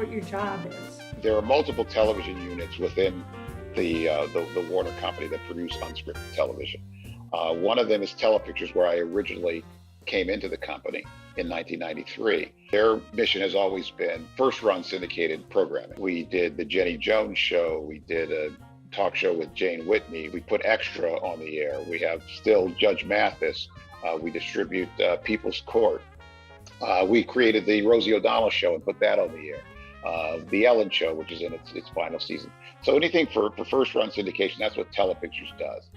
what your job is. There are multiple television units within the Warner company that produce unscripted television. One of them is Telepictures, where I originally came into the company in 1993. Their mission has always been first run syndicated programming. We did the Jenny Jones show. We did a talk show with Jane Whitney. We put Extra on the air. We have still Judge Mathis. We distribute People's Court. We created the Rosie O'Donnell show and put that on the air. The Ellen show, which is in its final season. So anything for first run syndication, that's what Telepictures does.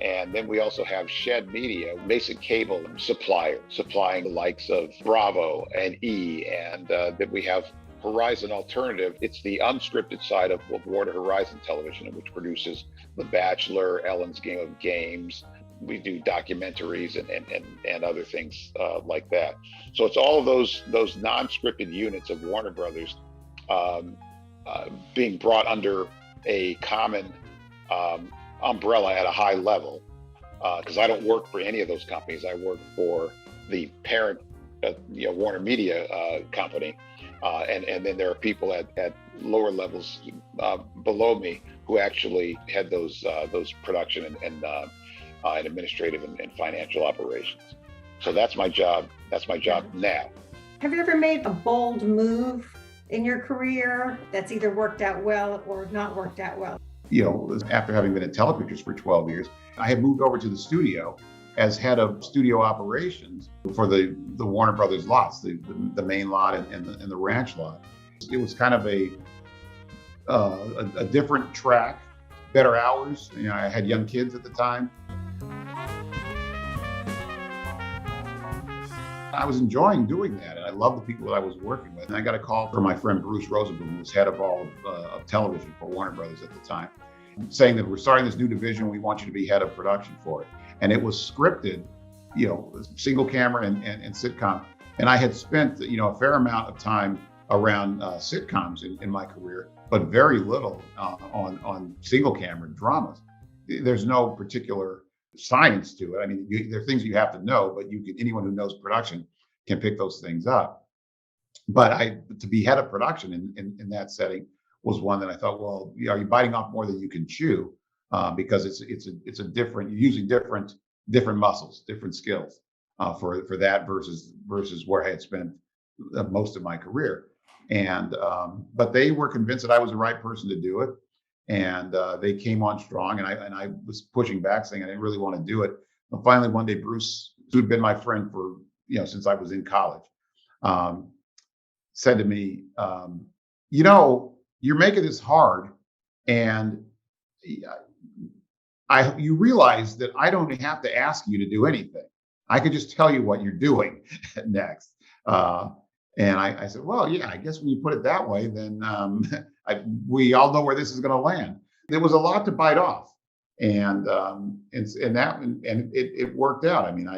And then we also have Shed Media, basic cable supplier, supplying the likes of Bravo and E, and then we have Horizon Alternative. It's the unscripted side of Warner Horizon Television, which produces The Bachelor, Ellen's Game of Games. We do documentaries and other things like that. So it's all of those non-scripted units of Warner Brothers being brought under a common umbrella at a high level, because I don't work for any of those companies. I work for the parent, Warner Media company, and then there are people at lower levels below me who actually head those production and administrative and financial operations. So that's my job. That's my job now. Have you ever made a bold move in your career that's either worked out well or not worked out well? After having been at Telepictures for 12 years, I had moved over to the studio as head of studio operations for the Warner Brothers lots, the main lot and the ranch lot. It was kind of a different track, better hours. I had young kids at the time. I was enjoying doing that, and I loved the people that I was working with. And I got a call from my friend Bruce Rosenblum, who was head of all of television for Warner Brothers at the time, saying that we're starting this new division. We want you to be head of production for it. And it was scripted, single camera and sitcom. And I had spent, a fair amount of time around sitcoms in my career, but very little on single camera dramas. There's no particular science to it. I mean, there are things you have to know, but anyone who knows production can pick those things up. But to be head of production in that setting was one that I thought, well, you're biting off more than you can chew, because it's a different, you're using different muscles, different skills for that versus where I had spent most of my career. And but they were convinced that I was the right person to do it. And they came on strong, and I was pushing back, saying I didn't really want to do it. And finally, one day, Bruce, who'd been my friend for since I was in college, said to me, "You're making this hard, and you realize that I don't have to ask you to do anything. I could just tell you what you're doing next." And I said, well, yeah, I guess when you put it that way, then we all know where this is going to land. There was a lot to bite off, and it worked out. I mean,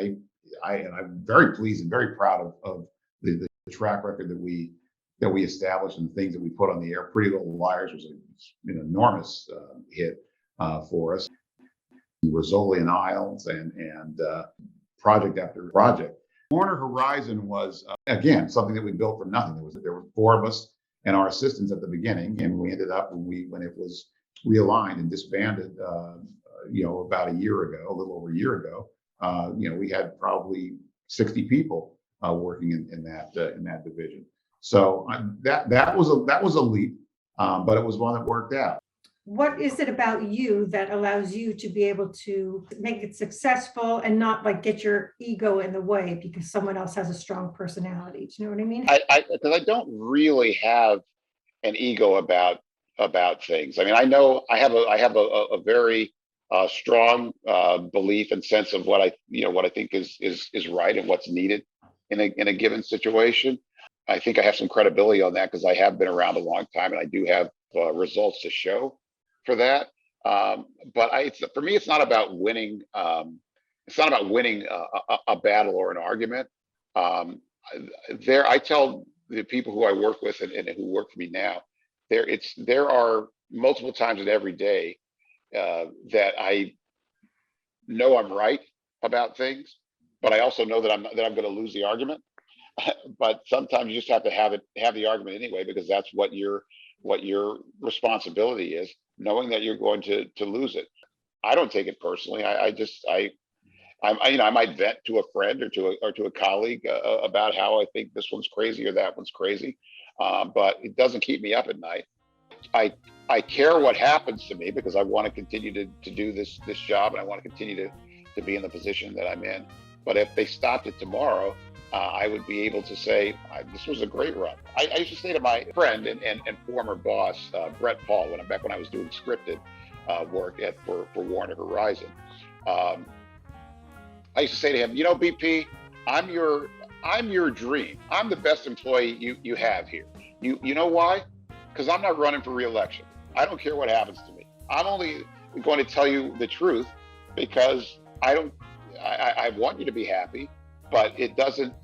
I'm very pleased and very proud of the track record that we established and the things that we put on the air. Pretty Little Liars was an enormous hit for us. Rizzoli and Isles and project after project. Warner Horizon was, again, something that we built from nothing. There were four of us and our assistants at the beginning, and we ended up when it was realigned and disbanded, about a little over a year ago. We had probably 60 people working in that division. So that was a leap, but it was one that worked out. What is it about you that allows you to be able to make it successful and not get your ego in the way because someone else has a strong personality? Do you know what I mean? Because I don't really have an ego about things. I mean, I know I have a very strong belief and sense of what I think is right and what's needed in a given situation. I think I have some credibility on that because I have been around a long time and I do have results to show for that. But for me, it's not about winning. It's not about winning a battle or an argument. I tell the people who I work with and who work for me now, there are multiple times in every day that I know I'm right about things, but I also know that I'm going to lose the argument. but sometimes you just have to have the argument anyway, because that's what your responsibility is, knowing that you're going to lose it. I don't take it personally. I might vent to a friend or to a colleague about how I think this one's crazy or that one's crazy, but it doesn't keep me up at night. I I care what happens to me because I want to continue to do this job, and I want to continue to be in the position that I'm in. But if they stopped it tomorrow, I would be able to say, this was a great run. I used to say to my friend and former boss, Brett Paul, when I was doing scripted work for Warner Horizon. I used to say to him, BP, I'm your dream. I'm the best employee you have here. You know why? Because I'm not running for re-election. I don't care what happens to me. I'm only going to tell you the truth because I want you to be happy, but it doesn't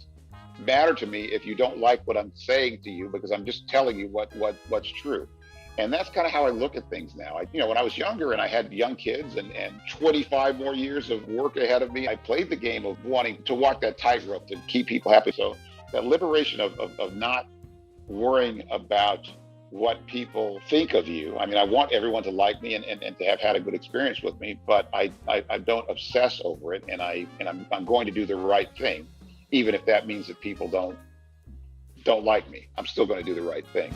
matter to me if you don't like what I'm saying to you, because I'm just telling you what's true. And that's kind of how I look at things now. When I was younger and I had young kids and 25 more years of work ahead of me, I played the game of wanting to walk that tightrope to keep people happy. So that liberation of not worrying about what people think of you. I mean, I want everyone to like me and to have had a good experience with me, but I don't obsess over it, and I'm going to do the right thing, even if that means that people don't like me. I'm still going to do the right thing.